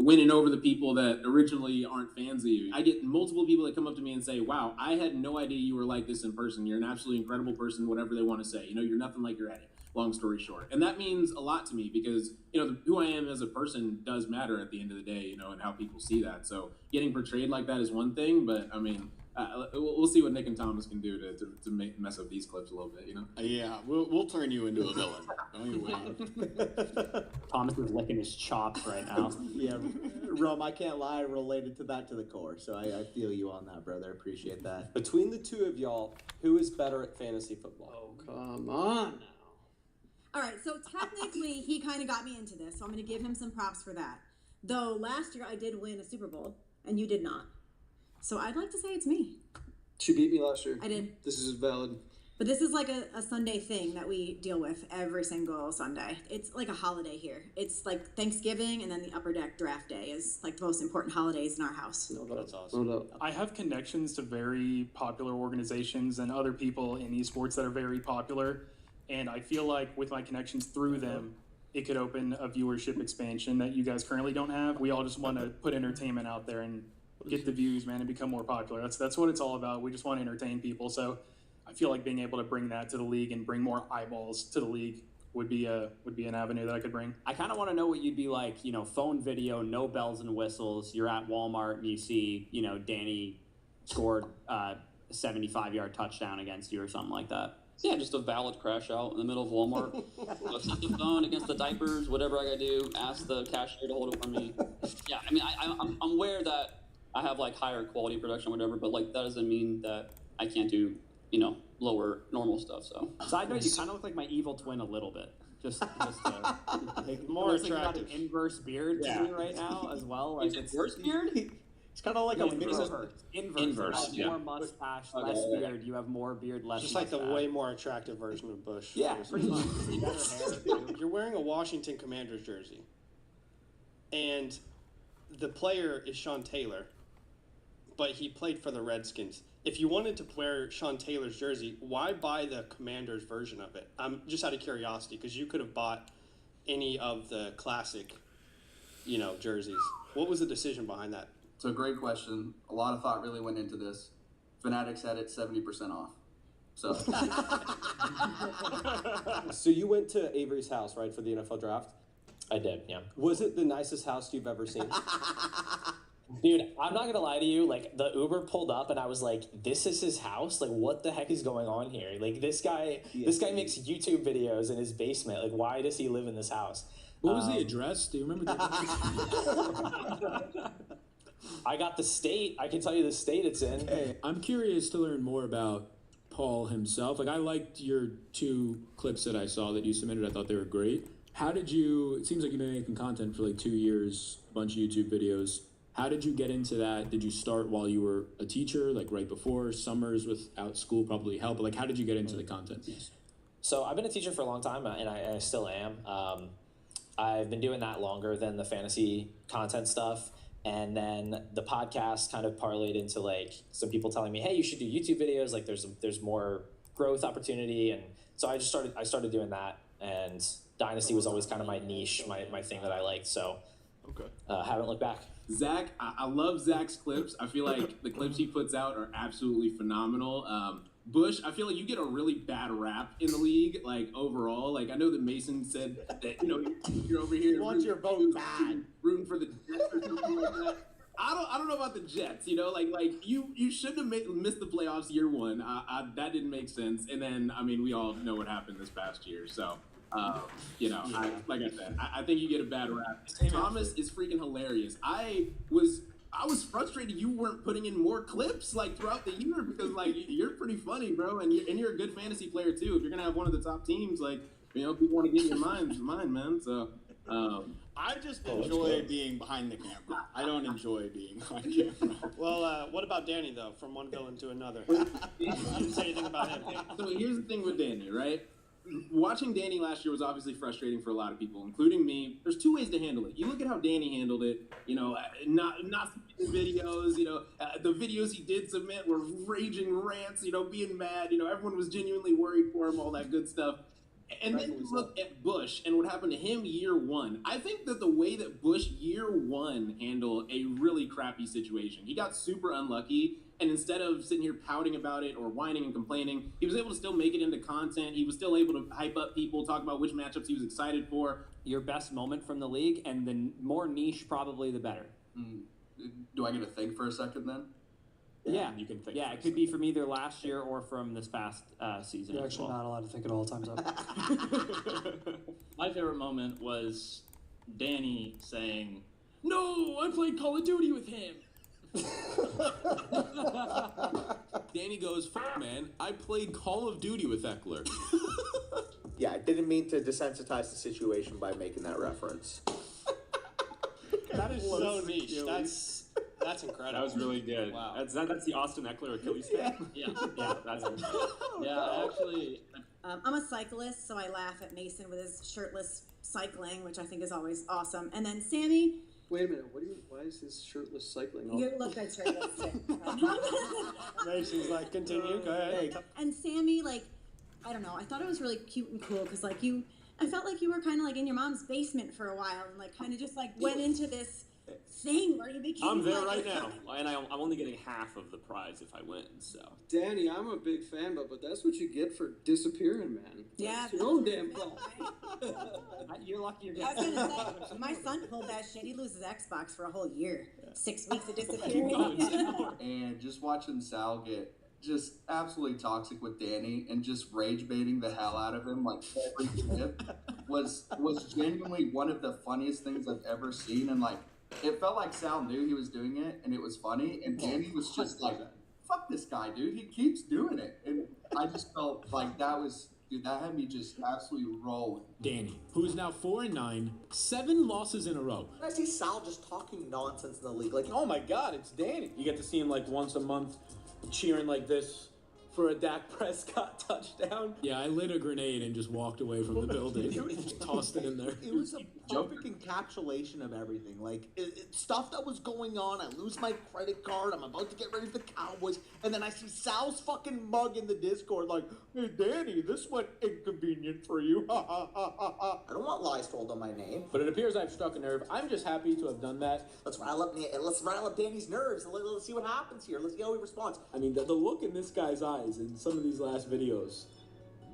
winning over the people that originally aren't fans of you. I get multiple people that come up to me and say, wow, I had no idea you were like this in person. You're an absolutely incredible person, whatever they want to say. You're nothing like your Eddie, long story short. And that means a lot to me because, who I am as a person does matter at the end of the day, and how people see that. So getting portrayed like that is one thing, but I mean, we'll see what Nick and Thomas can do to mess up these clips a little bit, Yeah, we'll turn you into a villain. Don't you worry. Thomas is licking his chops right now. Yeah, Rome, I can't lie, related to that to the core. So I feel you on that, brother. Appreciate that. Between the two of y'all, who is better at fantasy football? Oh, come on now. All right, so technically he kind of got me into this, so I'm going to give him some props for that. Though last year I did win a Super Bowl, and you did not. So I'd like to say it's me. She beat me last year. I did. This is valid. But this is like a Sunday thing that we deal with every single Sunday. It's like a holiday here. It's like Thanksgiving, and then the Upper Deck Draft Day is like the most important holidays in our house. No, that's awesome. No. I have connections to very popular organizations and other people in esports that are very popular. And I feel like with my connections through them, it could open a viewership expansion that you guys currently don't have. We all just want to put entertainment out there and get the views, man, and become more popular. That's what it's all about. We just want to entertain people. So I feel like being able to bring that to the league and bring more eyeballs to the league would be an avenue that I could bring. I kind of want to know what you'd be like, phone video, no bells and whistles. You're at Walmart and you see, Danny scored a 75-yard touchdown against you or something like that. Yeah, just a valid crash out in the middle of Walmart. Set the phone against the diapers, whatever I gotta do. Ask the cashier to hold it for me. Yeah, I mean, I'm aware that I have like higher quality production, or whatever, but like that doesn't mean that I can't do, lower normal stuff. So Side note, you kind of look like my evil twin a little bit. Just More attractive. attractive. Got an inverse beard to me right now as well. Like it's worse beard. It's kind of like a mix of Inverse. yeah. More mustache, Okay, less yeah. beard. You have more beard, less Just like the mustache. way more attractive version of Bush. Yeah, pretty much. Better hair. You're wearing a Washington Commanders jersey, and the player is Sean Taylor, but he played for the Redskins. If you wanted to wear Sean Taylor's jersey, why buy the Commanders version of it? I'm just out of curiosity, because you could have bought any of the classic, jerseys. What was the decision behind that? So great question. A lot of thought really went into this. Fanatics had it 70% off. So So you went to Avery's house, right, for the NFL draft? I did, yeah. Was it the nicest house you've ever seen? Dude, I'm not gonna lie to you, like, the Uber pulled up and I was like, this is his house? Like, what the heck is going on here? Like, this guy makes YouTube videos in his basement. Like, why does he live in this house? What was the address? Do you remember that? I got the state. I can tell you the state it's in. Hey, I'm curious to learn more about Paul himself. Like, I liked your 2 clips that I saw that you submitted. I thought they were great. How did you, it seems like you've been making content for like 2 years, a bunch of YouTube videos. How did you get into that? Did you start while you were a teacher, like right before? Summers without school probably helped, but like how did you get into the content? So I've been a teacher for a long time, and I still am. I've been doing that longer than the fantasy content stuff. And then the podcast kind of parlayed into like some people telling me, hey, you should do YouTube videos. Like there's more growth opportunity. And so I started doing that, and Dynasty was always kind of my niche, my thing that I liked. So haven't looked back. Zach, I love Zach's clips. I feel like the clips he puts out are absolutely phenomenal. Bush, I feel like you get a really bad rap in the league, like overall. Like I know that Mason said that you're over here. You want your vote bad. Rooting for the Jets or something like that. I don't know about the Jets. Like you shouldn't have missed the playoffs year one. That didn't make sense. And then we all know what happened this past year. So. Like I said, I think you get a bad rap. Thomas is freaking hilarious. I was frustrated you weren't putting in more clips like throughout the year because like you're pretty funny, bro, and you're a good fantasy player too. If you're gonna have one of the top teams, like people want to get your mind, man. So I just enjoy being behind the camera. I don't enjoy being on camera. Well, what about Danny though? From one villain to another. You didn't say anything about him. So here's the thing with Danny, right? Watching Danny last year was obviously frustrating for a lot of people, including me. There's 2 ways to handle it. You look at how Danny handled it, not submitting videos, the videos he did submit were raging rants, being mad, everyone was genuinely worried for him, all that good stuff. And then you look at Bush and what happened to him year one. I think that the way that Bush year one handled a really crappy situation, he got super unlucky. And instead of sitting here pouting about it or whining and complaining, he was able to still make it into content. He was still able to hype up people, talk about which matchups he was excited for. Your best moment from the league, and the more niche, probably the better. Do I get to think for a second then? Yeah, you can think. Yeah, it could be from either last year or from this past season. You're as actually well. not allowed to think at all times up. My favorite moment was Danny saying, No, I played Call of Duty with him. Danny goes, "Fuck, man, I played Call of Duty with Eckler." Yeah, I didn't mean to desensitize the situation by making that reference. That is so niche. That's incredible. That was really good. Wow. That's the Austin Eckler Achilles tag? Yeah, that's it. Yeah, actually. I'm a cyclist, so I laugh at Mason with his shirtless cycling, which I think is always awesome. And then Sammy. Wait a minute. Why is his shirtless cycling? You look like shirtless too. Mason's like, continue. Go ahead. And Sammy, like, I don't know. I thought it was really cute and cool because, like, I felt like you were kind of like in your mom's basement for a while and like kind of just like went into this thing where you became. I'm there like, right now, and I'm only getting half of the prize if I win. So, Danny, I'm a big fan, but that's what you get for disappearing, man. Yeah, It's your own damn fault. You're lucky you're I was getting. gonna say, my son pulled that shit. He loses Xbox for a whole year. 6 weeks of disappearing. And just watching Sal get just absolutely toxic with Danny and just rage baiting the hell out of him like every clip was genuinely one of the funniest things I've ever seen. And like it felt like Sal knew he was doing it and it was funny, and Danny was just like, fuck this guy, dude, he keeps doing it. And I just felt like that had me just absolutely rolling. Danny, who is now 4-9, 7 losses in a row. I see Sal just talking nonsense in the league. Like, Oh my God, it's Danny. You get to see him like once a month cheering like this for a Dak Prescott touchdown. Yeah, I lit a grenade and just walked away from the building. Tossed it in there. it was a perfect encapsulation of everything. Like, stuff that was going on. I lose my credit card. I'm about to get ready for the Cowboys. And then I see Sal's fucking mug in the Discord like, hey, Danny, this went inconvenient for you. I don't want lies told on my name. But it appears I've struck a nerve. I'm just happy to have done that. Let's rile up Danny's nerves. Let's see what happens here. Let's see how he responds. I mean, the look in this guy's eyes in some of these last videos,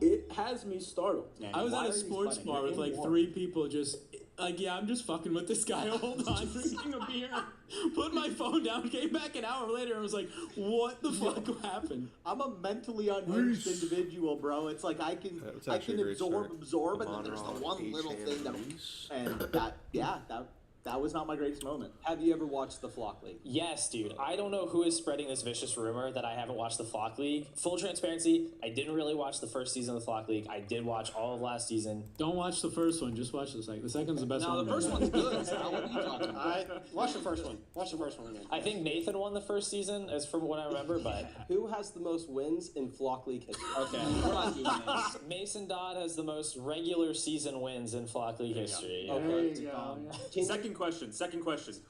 it has me startled. I was at a sports bar with like 3 people just like, yeah, I'm just fucking with this guy. Hold on, drinking a beer. Put my phone down, came back an hour later and was like, what the fuck happened? I'm a mentally unhinged individual, bro. It's like I can absorb, and then there's the one little thing that was not my greatest moment. Have you ever watched the Flock League? Yes, dude. I don't know who is spreading this vicious rumor that I haven't watched the Flock League. Full transparency, I didn't really watch the first season of the Flock League. I did watch all of last season. Don't watch the first one, just watch the second. The second's the best one. No, the first one's good. Sal, what are you talking about? Watch the first one. Watch the first one again. I think Nathan won the first season, as from what I remember, but... Who has the most wins in Flock League history? Okay, we're not doing this. Mason Dodd has the most regular season wins in Flock League history. Okay. Second question.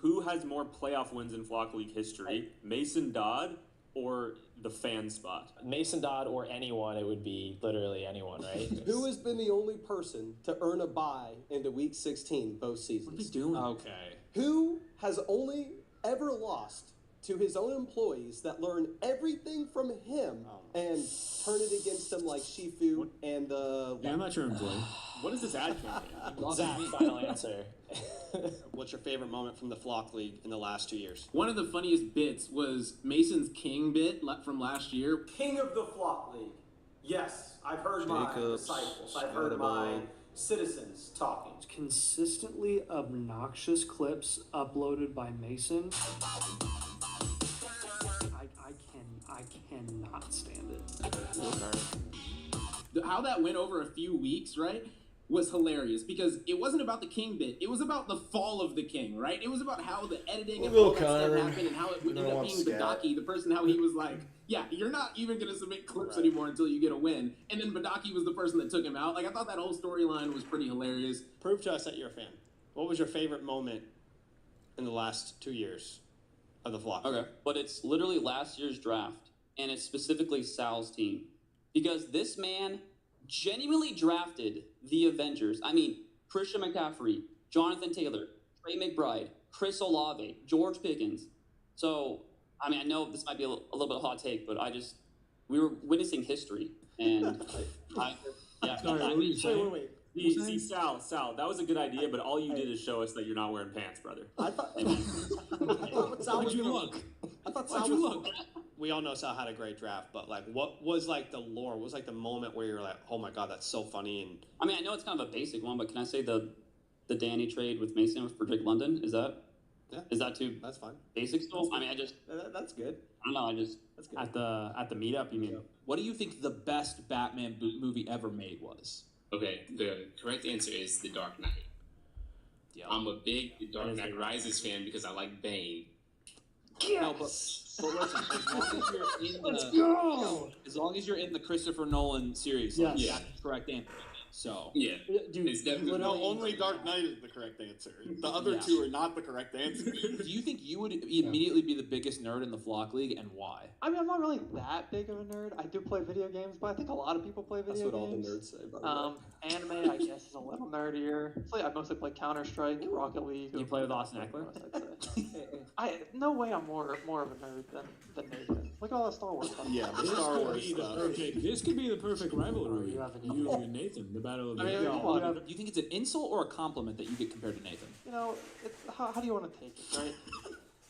Who has more playoff wins in Flock League history? Mason Dodd or the fan spot? Mason Dodd or anyone, it would be literally anyone, right? Who has been the only person to earn a bye into Week 16 both seasons? What are we doing? Okay. Who has only ever lost to his own employees that learn everything from him and turn it against him like Shifu and the... Yeah, I'm not your employee. What is this ad campaign? Zach, final answer. What's your favorite moment from the Flock League in the last 2 years? One of the funniest bits was Mason's King bit from last year. King of the Flock League. Yes, I've heard my disciples. I've heard my citizens talking. Consistently obnoxious clips uploaded by Mason. I cannot stand it. How that went over a few weeks, right, was hilarious because it wasn't about the King bit. It was about the fall of the King, right? It was about how the editing and all that stuff happened and how it ended up being Badaki, the person, how he was like, yeah, you're not even going to submit clips anymore until you get a win. And then Badaki was the person that took him out. Like, I thought that whole storyline was pretty hilarious. Prove to us that you're a fan. What was your favorite moment in the last 2 years of the Flock? Okay, but it's literally last year's draft, and it's specifically Sal's team. Because this man genuinely drafted the Avengers. I mean, Christian McCaffrey, Jonathan Taylor, Trey McBride, Chris Olave, George Pickens. So, I mean, I know this might be a little bit of a hot take, but we were witnessing history, and Wait. See, Sal, that was a good idea, but all you did is show us that you're not wearing pants, brother. I thought. Why'd you look? I thought Why'd Sal you was. look? We all know Sal had a great draft, but like, what was like the lore? What was like the moment where you're like, oh my god, that's so funny? And I mean, I know it's kind of a basic one, but can I say the Danny trade with Mason for Drake London? Is that too? That's fine. Basic still? I mean, That's good. I don't know. That's good. At the meetup, you mean? What do you think the best Batman movie ever made was? Okay, the correct answer is The Dark Knight. Yeah. I'm a big The Dark Knight Rises fan because I like Bane. No, but listen, as long as you're in the Christopher Nolan series, Yes. that's the correct answer. So Yeah, Dude, it's definitely No, only Dark Knight is the correct answer. The other two are not the correct answer. do you think you would immediately be the biggest nerd in the Flock League, and why? I mean, I'm not really that big of a nerd. I do play video games, but I think a lot of people play video That's what all the games. nerds say, by the way. Anime, I guess, is a little nerdier. So I mostly play Counter-Strike, Rocket League. You play with Austin Eckler? No way I'm more of a nerd than Nathan. Look at all that Star Wars stuff. Yeah, the Star Wars stuff. This could be the perfect rivalry. You and Nathan, the battle of the Do you think it's an insult or a compliment that you get compared to Nathan? You know, how do you want to take it, right?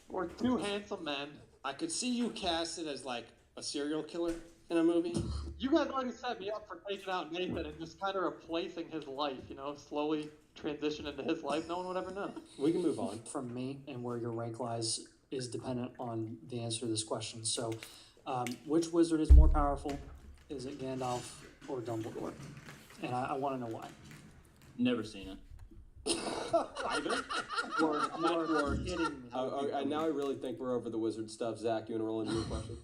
We're two handsome men. I could see you casted as like a serial killer in a movie. You guys already set me up for taking out Nathan and just kind of replacing his life, slowly transition into his life. No one would ever know. We can move on. From me and where your rank lies is dependent on the answer to this question. So, which wizard is more powerful? Is it Gandalf or Dumbledore? And I want to know why. Never seen it. Either? Now I really think we're over the wizard stuff. Zach, you want to roll into your question?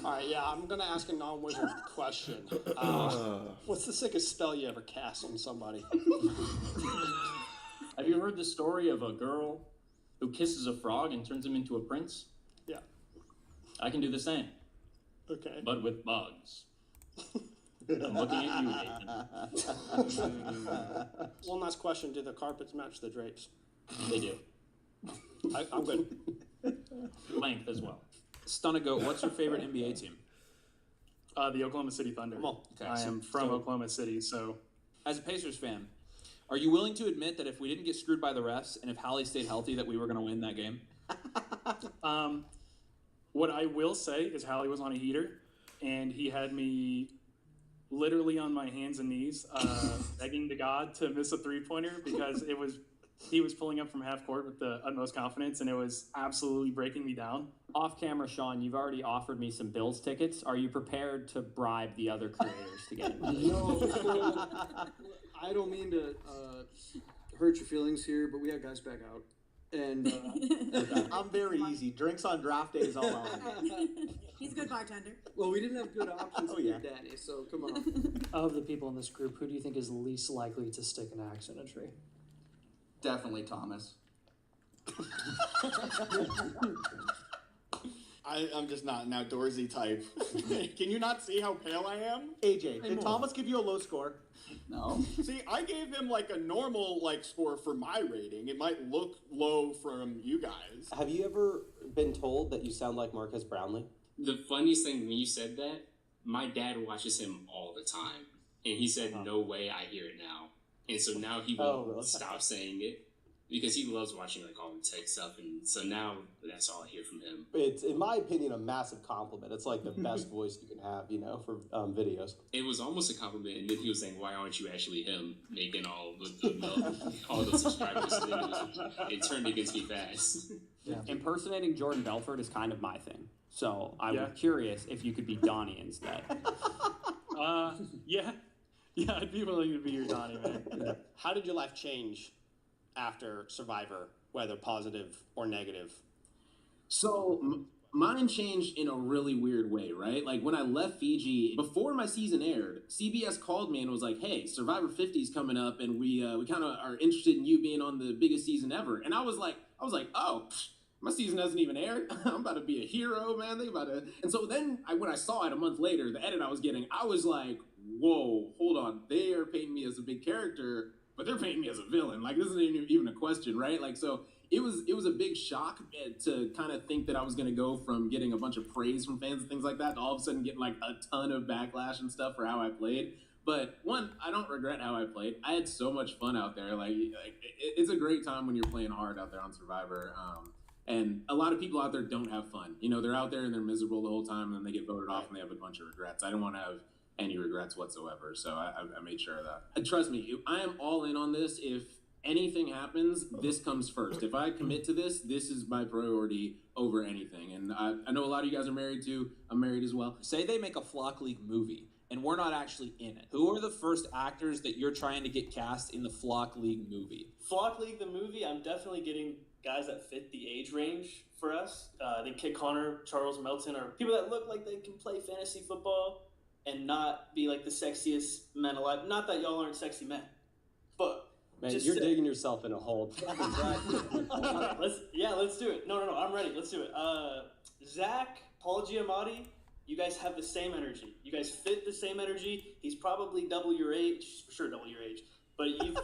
All right, yeah, I'm gonna ask a non-wizard question. What's the sickest spell you ever cast on somebody? Have you heard the story of a girl who kisses a frog and turns him into a prince? Yeah. I can do the same. Okay. But with bugs. I'm looking at you, Nathan. One last question: do the carpets match the drapes? They do. I'm good. Length as well. Stunagoat, what's your favorite NBA team? The Oklahoma City Thunder. Come on. Okay, I am from Oklahoma City, so. As a Pacers fan, are you willing to admit that if we didn't get screwed by the refs and if Hallie stayed healthy, that we were going to win that game? What I will say is Hallie was on a heater, and he had me literally on my hands and knees, begging to God to miss a three-pointer because he was pulling up from half court with the utmost confidence, and it was absolutely breaking me down. Off camera, Sean, you've already offered me some Bills tickets. Are you prepared to bribe the other creators to get in? No, I don't mean to hurt your feelings here, but we had guys back out. And I'm very easy. Drinks on draft day is all out. He's a good bartender. Well, we didn't have good options for Danny, so come on. Of the people in this group, who do you think is least likely to stick an axe in a tree? Definitely Thomas. I'm just not an outdoorsy type. Can you not see how pale I am? AJ, did Thomas give you a low score? No. See, I gave him like a normal score for my rating. It might look low from you guys. Have you ever been told that you sound like Marcus Brownlee? The funniest thing when you said that, my dad watches him all the time, and he said, "No way, I hear it now." And so now he won't stop saying it because he loves watching all the tech stuff, and so now that's all I hear from him. It's, in my opinion, a massive compliment. It's like the best voice you can have, for videos. It was almost a compliment, and then he was saying, "Why aren't you actually him making all the subscribers?" And then it turned against me fast. Yeah. Impersonating Jordan Belfort is kind of my thing. So I was curious if you could be Donnie instead. Yeah, I'd be willing to be your Donnie, man. How did your life change after Survivor, whether positive or negative? So mine changed in a really weird way, right? Like when I left Fiji, before my season aired, CBS called me and was like, "Hey, Survivor 50 is coming up, and we kind of are interested in you being on the biggest season ever." And I was like, "Oh, my season hasn't even aired. I'm about to be a hero, man. Think about it. And so then when I saw it a month later, the edit I was getting, I was like, whoa, hold on. They are painting me as a big character, but they're painting me as a villain. Like, this isn't even a question, right? Like, so it was a big shock to kind of think that I was going to go from getting a bunch of praise from fans and things like that to all of a sudden getting like a ton of backlash and stuff for how I played. But one, I don't regret how I played. I had so much fun out there. Like it's a great time when you're playing hard out there on Survivor. And a lot of people out there don't have fun. You know, they're out there and they're miserable the whole time, and then they get voted off and they have a bunch of regrets. I don't want to have any regrets whatsoever. So I made sure of that. And trust me, I am all in on this. If anything happens, this comes first. If I commit to this, this is my priority over anything. And I know a lot of you guys are married too. I'm married as well. Say they make a Flock League movie and we're not actually in it. Who are the first actors that you're trying to get cast in the Flock League movie? Flock League, the movie, I'm definitely getting guys that fit the age range for us. I think Kit Connor, Charles Melton are people that look like they can play fantasy football and not be like the sexiest men alive. Not that y'all aren't sexy men, but man, just you're digging yourself in a hole. Let's do it. No, I'm ready. Let's do it. Zach, Paul Giamatti, you guys have the same energy. You guys fit the same energy. He's probably double your age, for sure double your age. But you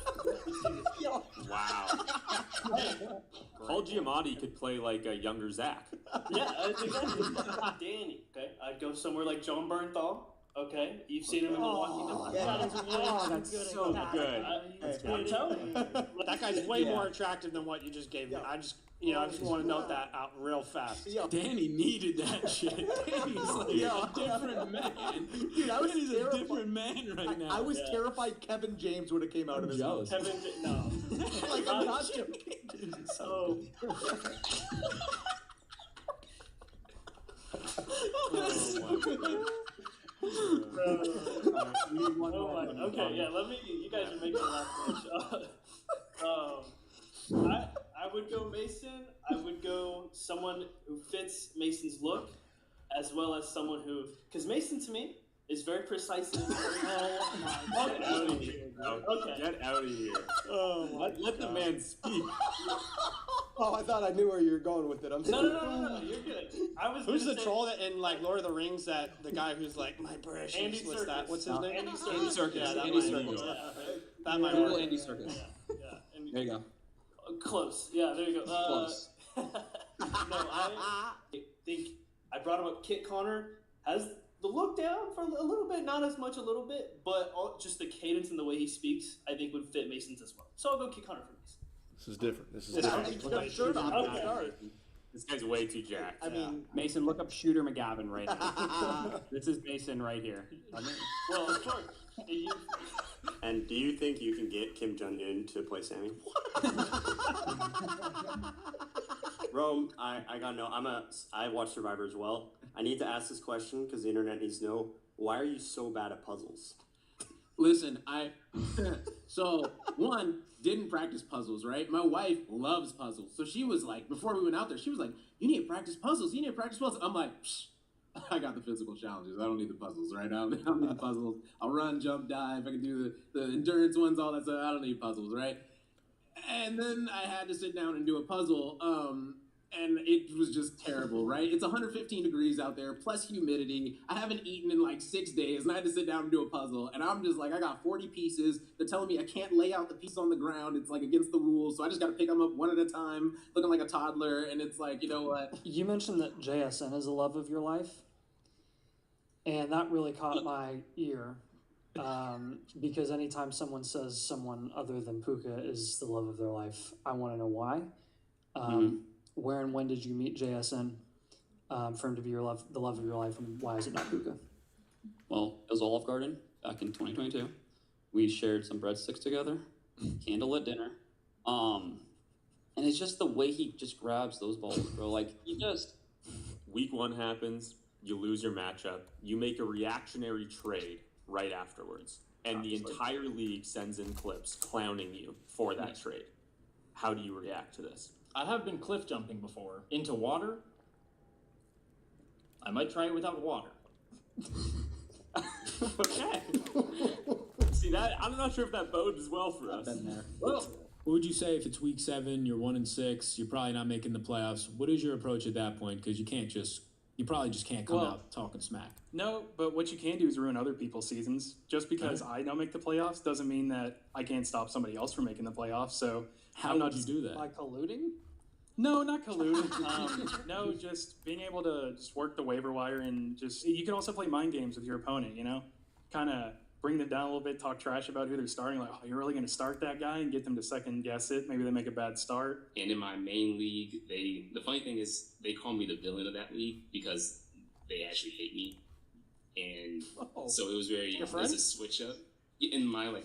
Wow. Paul Giamatti could play like a younger Zach. Yeah, that's exactly. Danny, okay? I'd go somewhere like John Bernthal. Okay, you've seen him in Milwaukee. That's so good. I'm telling you. That guy's way more attractive than what you just gave me. I just want to note that out real fast. Danny needed that shit. Danny's like a different man. Dude, I was Danny's terrified. a different man right now. I was terrified Kevin James would have came out of his mouth. No. Like, I'm not joking. So. Okay, yeah, let me. You guys are making a lot of I would go Mason. I would go someone who fits Mason's look, as well as someone who, because Mason to me is very precise. Get out of here. Okay. Get out of here. Oh, let the man speak. Oh, I thought I knew where you were going with it. I'm sorry. No, you're good. I was. Who's the troll that in like Lord of the Rings? That the guy who's like my precious. Andy What's Serkis. that? What's his name? Andy Serkis. Andy Serkis. Yeah, that Andy might Serkis. work. That might Google work. Andy Serkis. Yeah. There you go. Close. Yeah, there you go. Close. No, I think I brought him up. Kit Connor has the look down for a little bit, not as much, a little bit, but just the cadence and the way he speaks, I think would fit Mason's as well. So I'll go Kit Connor for Mason. This is different. This is different. This guy's way too jacked. I mean, Mason, look up Shooter McGavin right now. This is Mason right here. Well, of course. And do you think you can get Kim Jong-un to play Sammy? Rome, I gotta know. I watch Survivor as well. I need to ask this question because the internet needs to know. Why are you so bad at puzzles? Listen, so one, didn't practice puzzles, right? My wife loves puzzles. So she was like, before we went out there, she was like, you need to practice puzzles. You need to practice puzzles. I'm like, I got the physical challenges. I don't need the puzzles, right? I don't need the puzzles. I'll run, jump, dive. I can do the endurance ones, all that stuff. I don't need puzzles, right? And then I had to sit down and do a puzzle. And it was just terrible, right? It's 115 degrees out there, plus humidity. I haven't eaten in like 6 days, and I had to sit down and do a puzzle. And I'm just like, I got 40 pieces. They're telling me I can't lay out the piece on the ground. It's like against the rules. So I just got to pick them up one at a time, looking like a toddler. And it's like, you know what? You mentioned that JSN is the love of your life. And that really caught my ear. Because anytime someone says someone other than Puka is the love of their life, I want to know why. Where and when did you meet JSN for him to be the love of your life, and why is it not Puka? Well, it was Olive Garden back in 2022. We shared some breadsticks together, candlelit dinner. And it's just the way he just grabs those balls, bro. Like, he just... Week 1 happens, you lose your matchup, you make a reactionary trade right afterwards, and the entire league sends in clips clowning you for that trade. How do you react to this? I have been cliff jumping before. Into water? I might try it without water. Okay. See that? I'm not sure if that bodes well for us. Been there. Well, What would you say if it's week 7, you're 1-6, you're probably not making the playoffs? What is your approach at that point? Because you probably just can't come out talking smack. No, but what you can do is ruin other people's seasons. Just because I don't make the playoffs doesn't mean that I can't stop somebody else from making the playoffs. So how would you do that? By colluding? No, not colluding. No, just being able to just work the waiver wire and you can also play mind games with your opponent, kind of bring them down a little bit, talk trash about who they're starting. Like, oh, you're really going to start that guy and get them to second guess it. Maybe they make a bad start. And in my main league, the funny thing is they call me the villain of that league because they actually hate me. And so it was a switch up. In our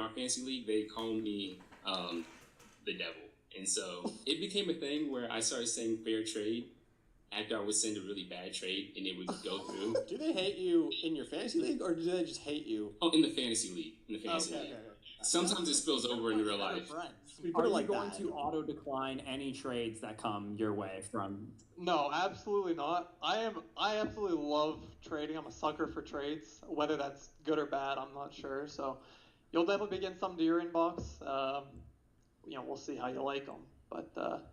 fantasy league, they call me the devil. And so it became a thing where I started saying fair trade after I would send a really bad trade and it would go through. Do they hate you in your fantasy league or do they just hate you? Oh, in the fantasy league. Okay. Sometimes it spills over into real life. Are you going to auto decline any trades that come your way from? No, absolutely not. I absolutely love trading. I'm a sucker for trades, whether that's good or bad. I'm not sure. So you'll definitely be getting some to your inbox. We'll see how you like them. But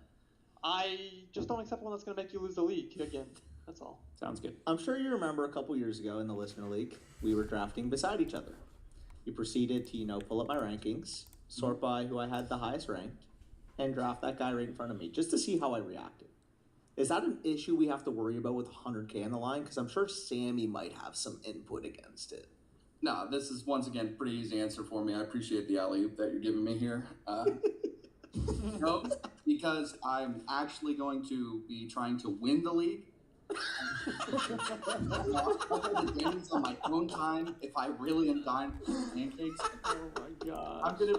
I just don't accept one that's going to make you lose the league again. That's all. Sounds good. I'm sure you remember a couple years ago in the listener league, we were drafting beside each other. You proceeded to, pull up my rankings, sort by who I had the highest ranked, and draft that guy right in front of me just to see how I reacted. Is that an issue we have to worry about with 100K on the line? Because I'm sure Sammy might have some input against it. No, this is once again a pretty easy answer for me. I appreciate the alley-oop that you're giving me here. No, because I'm actually going to be trying to win the league. The games on my own time if I really am dying for pancakes. Oh my god. I'm gonna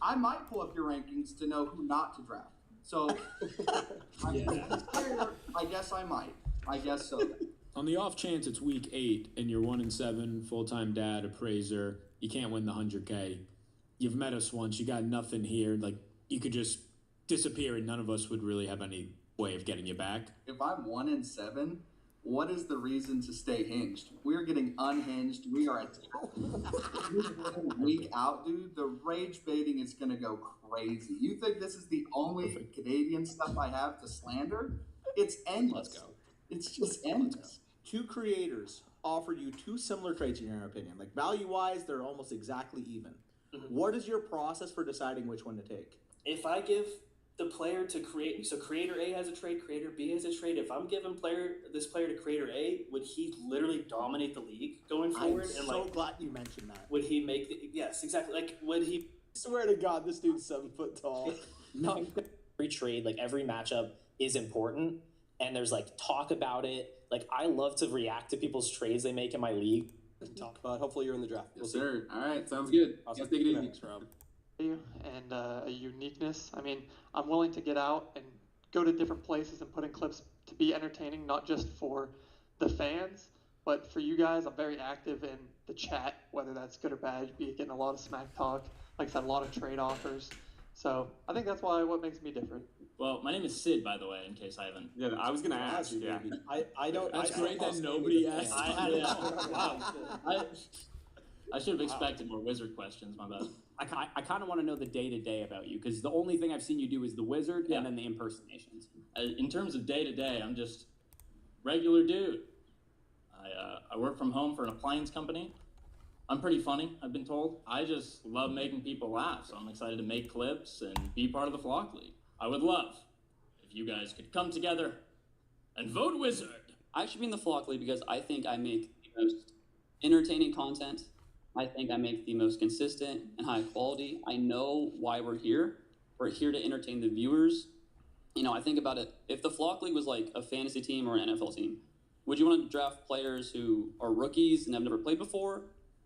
I might pull up your rankings to know who not to draft. So I guess I might. I guess so. On the off chance it's week 8 and you're 1-7, full-time dad, appraiser, you can't win the 100K. You've met us once, you got nothing here, like you could just disappear and none of us would really have any way of getting you back. If I'm 1-7, what is the reason to stay hinged? We're getting unhinged. We are at week out, dude. The rage baiting is gonna go crazy. You think this is the only Canadian stuff I have to slander? It's endless. Let's go. It's just endless. 2 creators offered you 2 similar traits in your opinion. Like value-wise, they're almost exactly even. Mm-hmm. What is your process for deciding which one to take? If I give the player to create, so creator A has a trade, creator B has a trade. If I'm giving this player to creator A, would he literally dominate the league going forward? I'm so glad you mentioned that. Would he make yes, exactly. Like, would he? Swear to God, this dude's 7 foot tall. No, every trade, like every matchup is important, and there's talk about it. Like, I love to react to people's trades they make in my league. Talk about. Hopefully, you're in the draft. Yes, sir. All right, sounds good. Awesome. Let's take it easy. Thanks, Rob. And a uniqueness. I mean, I'm willing to get out and go to different places and put in clips to be entertaining, not just for the fans, but for you guys. I'm very active in the chat, whether that's good or bad. Be getting a lot of smack talk, like I said, a lot of trade offers. So I think that's what makes me different. Well, my name is Sid, by the way, in case I haven't. Yeah, I was gonna ask. Yeah, I don't. That's great that nobody asked. I should have expected more wizard questions. My bad. I kind of want to know the day-to-day about you, because the only thing I've seen you do is the wizard and then the impersonations. In terms of day-to-day, I'm just regular dude. I work from home for an appliance company. I'm pretty funny, I've been told. I just love making people laugh, so I'm excited to make clips and be part of the Flock League. I would love if you guys could come together and vote wizard. I should be in the Flock League because I think I make the most entertaining content. I think I make the most consistent and high quality. I know why we're here. We're here to entertain the viewers. I think about it. If the Flock League was like a fantasy team or an NFL team, would you want to draft players who are rookies and have never played before?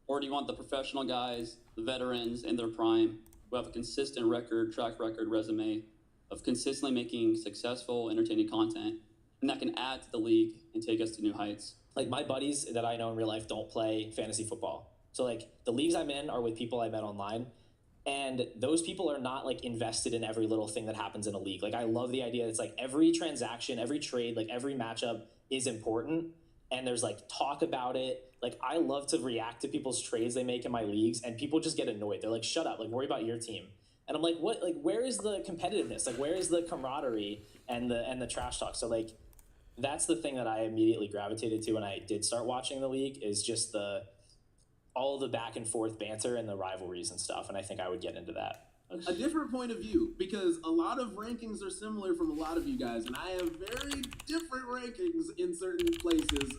Or do you want the professional guys, the veterans in their prime, who have a consistent track record, resume of consistently making successful, entertaining content, and that can add to the league and take us to new heights? Like, my buddies that I know in real life don't play fantasy football. So the leagues I'm in are with people I met online, and those people are not invested in every little thing that happens in a league. I love the idea. It's every transaction, every trade, every matchup is important, and there's talk about it. I love to react to people's trades they make in my leagues, and people just get annoyed. They're like, shut up, worry about your team. And I'm like, what? Like, where is the competitiveness? Like, where is the camaraderie and the trash talk? So like, that's the thing that I immediately gravitated to when I did start watching the league, is just all the back and forth banter and the rivalries and stuff. And I think I would get into that. A different point of view, because a lot of rankings are similar from a lot of you guys, and I have very different rankings in certain places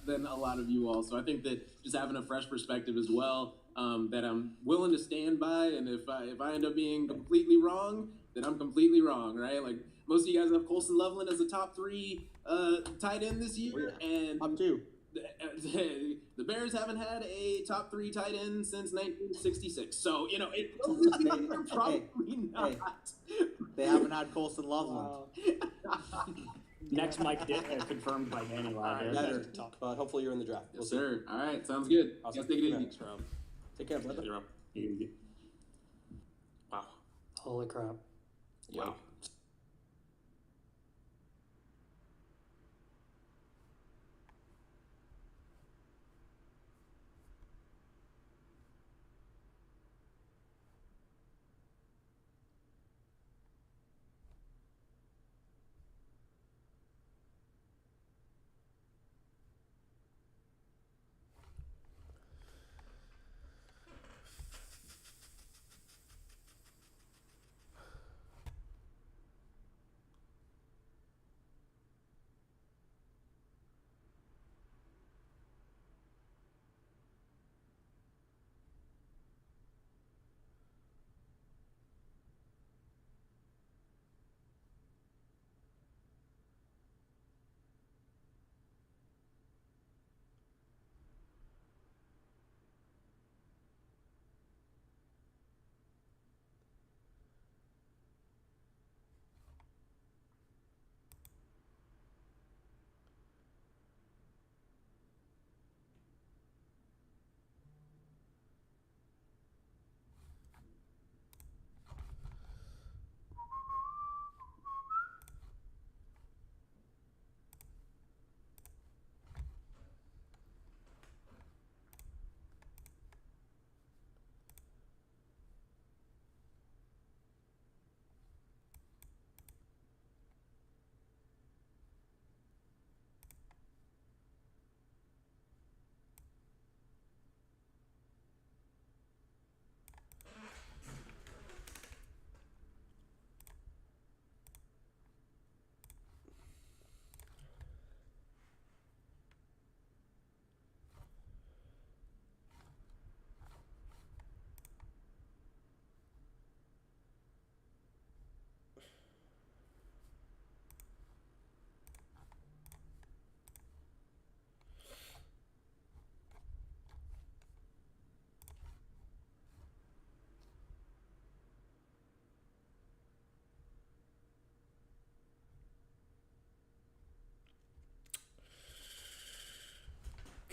than a lot of you all. So I think that just having a fresh perspective as well, that I'm willing to stand by, and if I end up being completely wrong, then I'm completely wrong, right? Like most of you guys have Colson Loveland as a top 3 tight end this year, and top 2. The Bears haven't had a top 3 tight end since 1966. So, they're probably not. They haven't had Colson Loveland. Next Mike confirmed by Danny Live. Better. But hopefully you're in the draft. Yes, sir. All right, sounds good. Awesome. Guys, take it easy. Thanks, Rob. Take care, brother. Wow. Holy crap. Wow.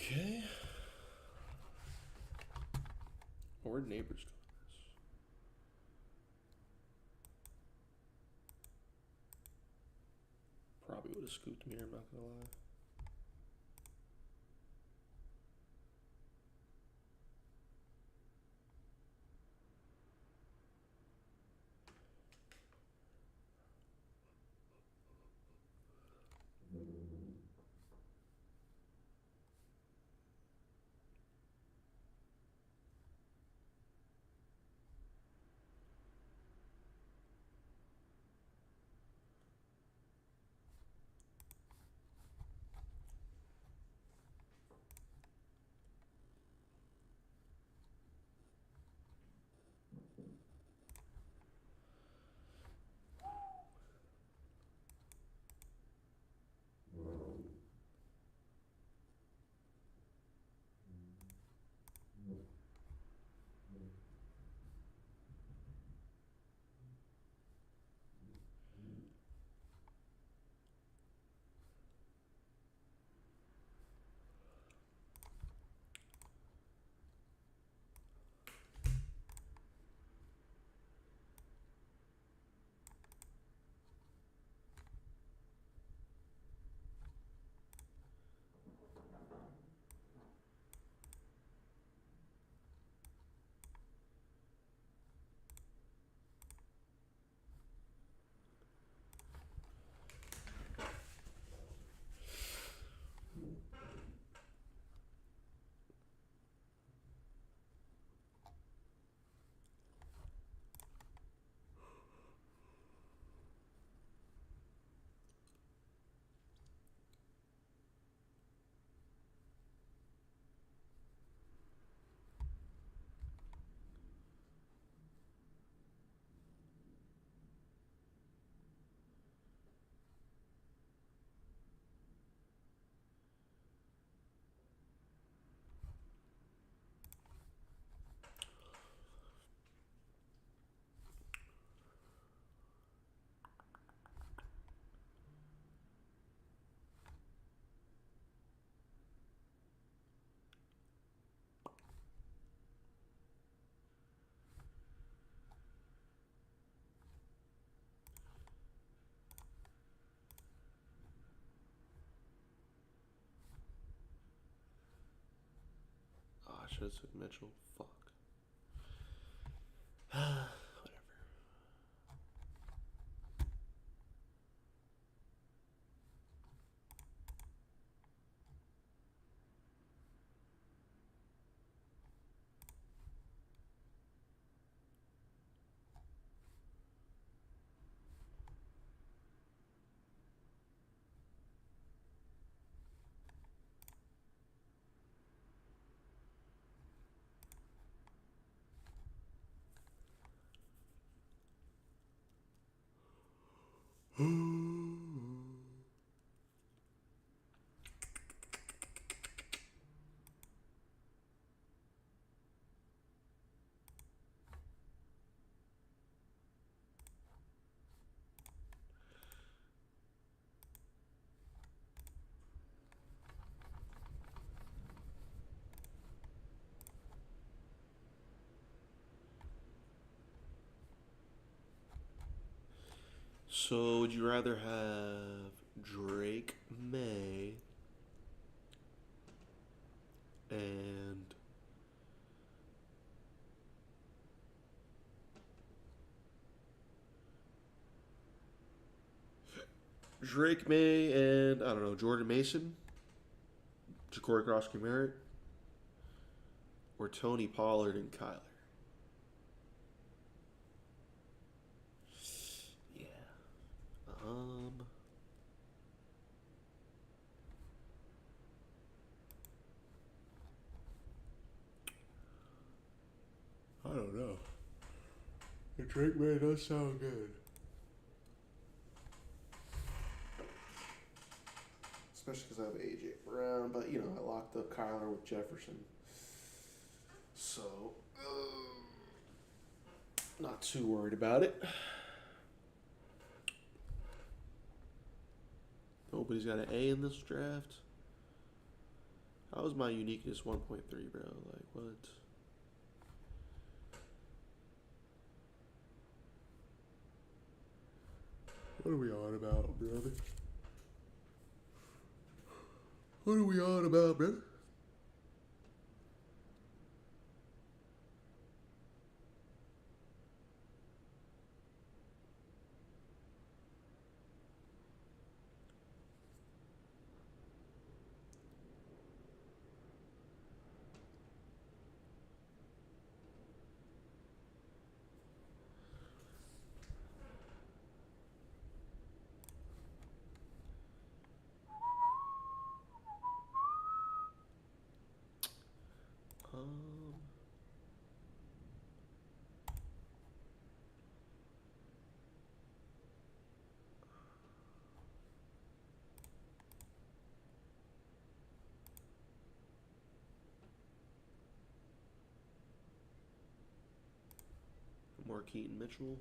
Okay. Where'd neighbors go? Probably would have scooped me here, I'm not gonna lie. should have took Mitchell. Fuck. So, would you rather have Drake May and I don't know, Jordan Mason, Ja'Cory Cross-Merritt, or Tony Pollard and Kyler? Yeah. I don't know. The Drake May does sound good. Especially because I have A.J. Brown, but, you know, I locked up Kyler with Jefferson. So, not too worried about it. Nobody's got an A in this draft. How was my uniqueness 1.3, bro? Like, what? What are we on about, brother? What are we on about, brother? More Keaton Mitchell.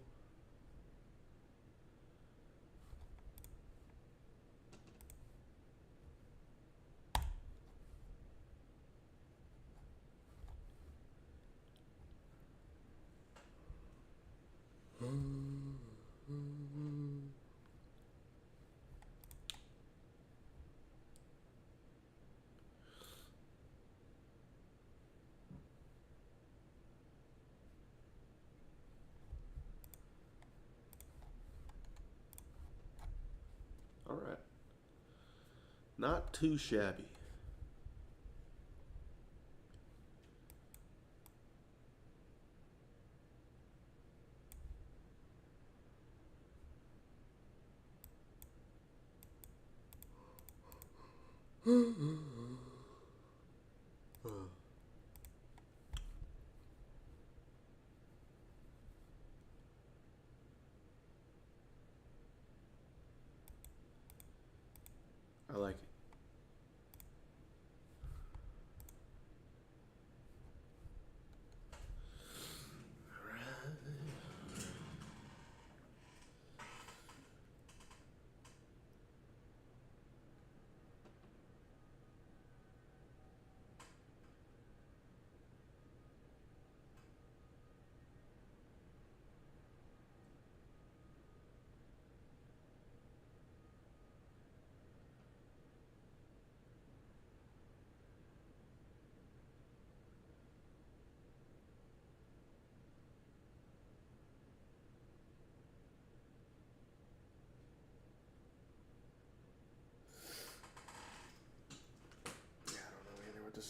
All right. Not too shabby. I like it.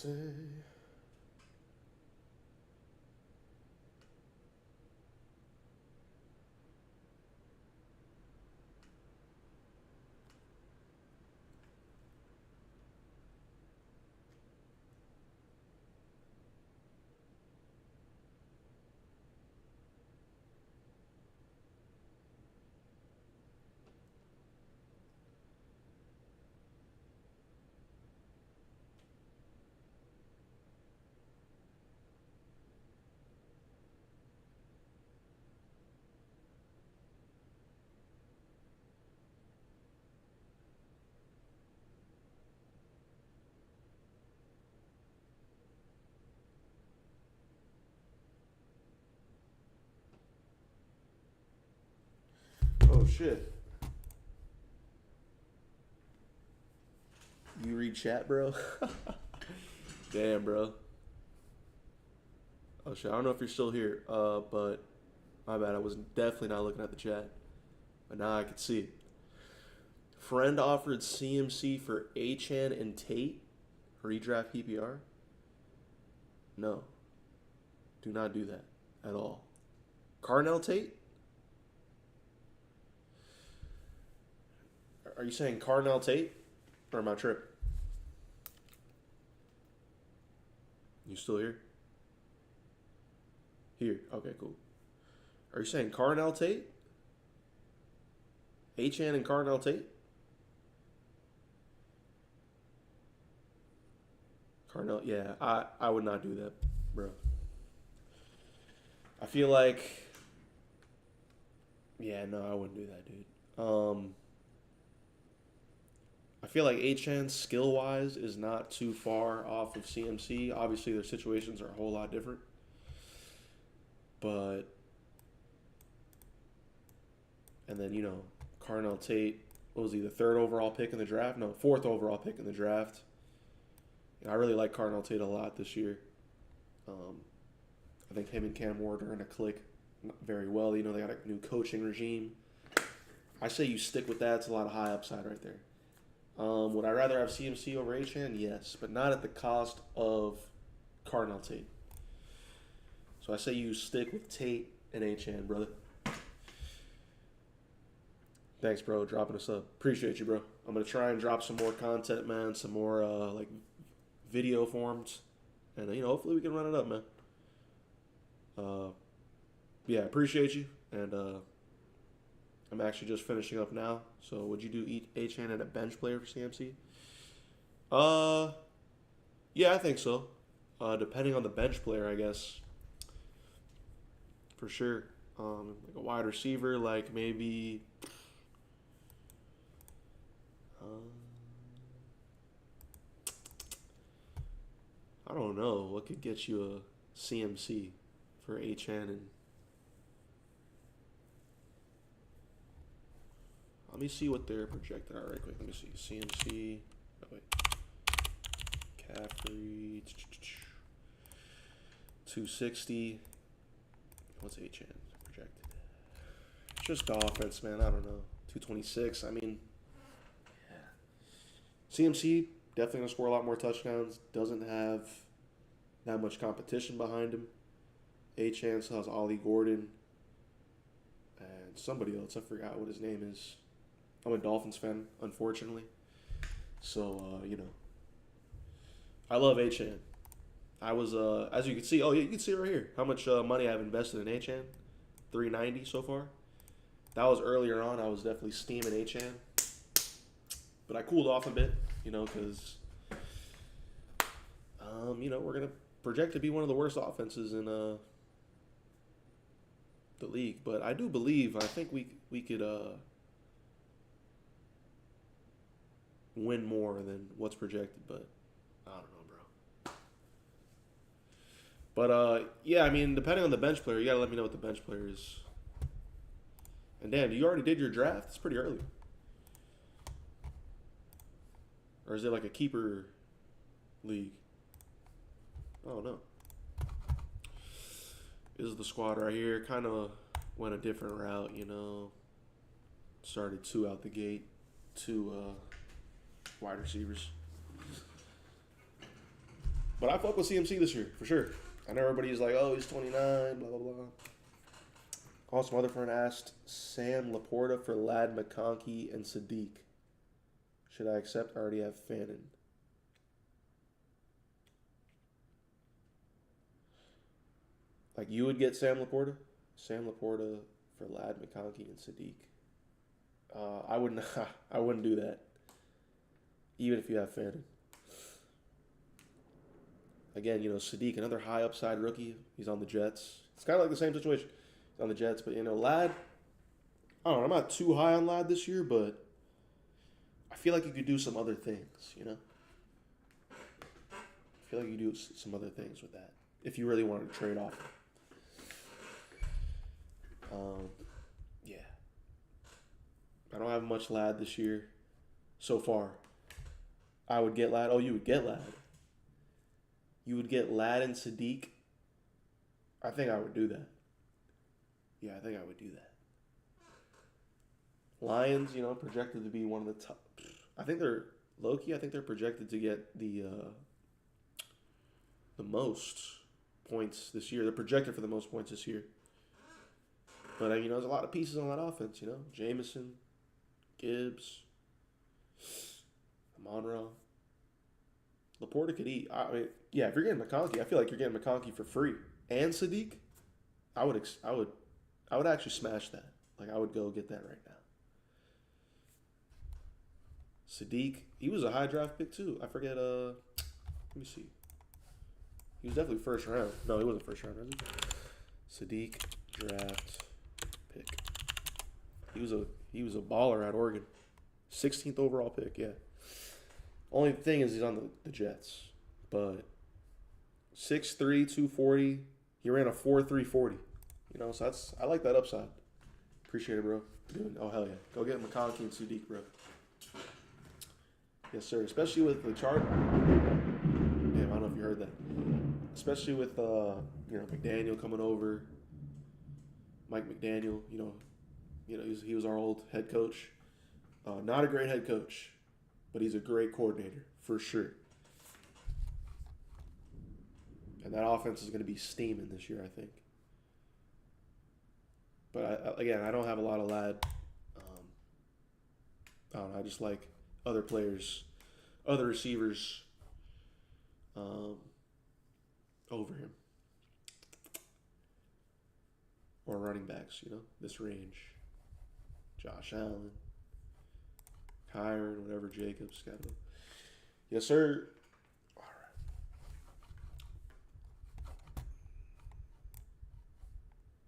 say? Oh shit. You read chat, bro? Damn, bro. Oh shit, I don't know if you're still here, but my bad, I was definitely not looking at the chat. But now I can see it. Friend offered CMC for Achan and Tate. Redraft PPR? No. Do not do that at all. Carnell Tate? Are you saying Carnell Tate? Or am I tripping? You still here? Here. Okay, cool. Are you saying Carnell Tate? Achan and Carnell Tate? Carnell, yeah, I would not do that, bro. I feel like, yeah, no, I wouldn't do that, dude. I feel like Achan skill-wise is not too far off of CMC. Obviously, their situations are a whole lot different. But, and then, you know, Carnell Tate, what was he, the 3rd overall pick in the draft? No, 4th overall pick in the draft. I really like Carnell Tate a lot this year. I think him and Cam Ward are going to click very well. You know, they got a new coaching regime. I say you stick with that. It's a lot of high upside right there. Would I rather have CMC over Achan? Yes, but not at the cost of Carnell Tate. So I say you stick with Tate and Achan, brother. Thanks, bro, dropping us up. Appreciate you, bro. I'm going to try and drop some more content, man, some more, like, video forms, and, you know, hopefully we can run it up, man. Yeah, appreciate you, and, I'm actually just finishing up now. So would you do Achan and a bench player for CMC? Yeah, I think so. Depending on the bench player, I guess. For sure. Like a wide receiver, like maybe I don't know. What could get you a CMC for Achan and let me see what they're projected at right quick. Let me see. CMC. Oh, wait. Caffrey. 260. What's Achan projected? Just offense, man. I don't know. 226. I mean, yeah. CMC definitely going to score a lot more touchdowns. Doesn't have that much competition behind him. Achan still has Ollie Gordon. And somebody else. I forgot what his name is. I'm a Dolphins fan, unfortunately. So, you know, I love Achan. I was, as you can see, oh, yeah, you can see right here how much money I've invested in Achan. $390 so far. That was earlier on. I was definitely steaming Achan. But I cooled off a bit, you know, because, you know, we're going to project to be one of the worst offenses in the league. But I do believe, I think we could win more than what's projected, but I don't know, bro. But yeah, I mean, depending on the bench player, you gotta let me know what the bench player is. And damn, you already did your draft? It's pretty early. Or is it like a keeper league? Oh no. This is the squad right here. Kind of went a different route, you know. Started 2 out the gate, 2 wide receivers. But I fuck with CMC this year, for sure. I know everybody's like, oh, he's 29, blah, blah, blah. Also, my other friend asked Sam Laporta for Lad McConkey and Sadiq. Should I accept? I already have Fannin. Like, you would get Sam Laporta? Sam Laporta for Lad McConkey and Sadiq. I wouldn't. I wouldn't do that. Even if you have Fannin. Again, Sadiq, another high upside rookie. He's on the Jets. It's kind of like the same situation. He's on the Jets, but Lad. I don't know. I'm not too high on Lad this year, but I feel like you could do some other things. I feel like you could do some other things with that if you really wanted to trade off. Yeah. I don't have much Lad this year so far. I would get Lad. Oh, you would get Lad. You would get Lad and Sadiq. I think I would do that. Yeah, I think I would do that. Lions, projected to be one of the top. I think they're low-key. I think they're projected to get the most points this year. They're projected for the most points this year. But there's a lot of pieces on that offense. Jameson, Gibbs, Monroe. Laporta could eat. I mean, yeah, if you're getting McConkey, I feel like you're getting McConkey for free. And Sadiq, I would actually smash that. Like, I would go get that right now. Sadiq, he was a high draft pick too. I forget. Let me see. He was definitely first round. No, he wasn't first round, was he? Sadiq draft pick. He was a baller at Oregon. 16th overall pick. Yeah. Only thing is he's on the Jets, but 6'3", 240. He ran a 4.3 40. So I like that upside. Appreciate it, bro. Oh hell yeah, go get McConkey and Sadiq, bro. Yes, sir. Especially with the chart. Damn, I don't know if you heard that. Especially with McDaniel coming over. Mike McDaniel, he was our old head coach. Not a great head coach, but he's a great coordinator for sure. And that offense is going to be steaming this year, I think. But I don't have a lot of Lad. I don't know. I just like other players, other receivers over him. Or running backs, this range. Josh Allen, Kyron, whatever, Jacobs. Yes, sir.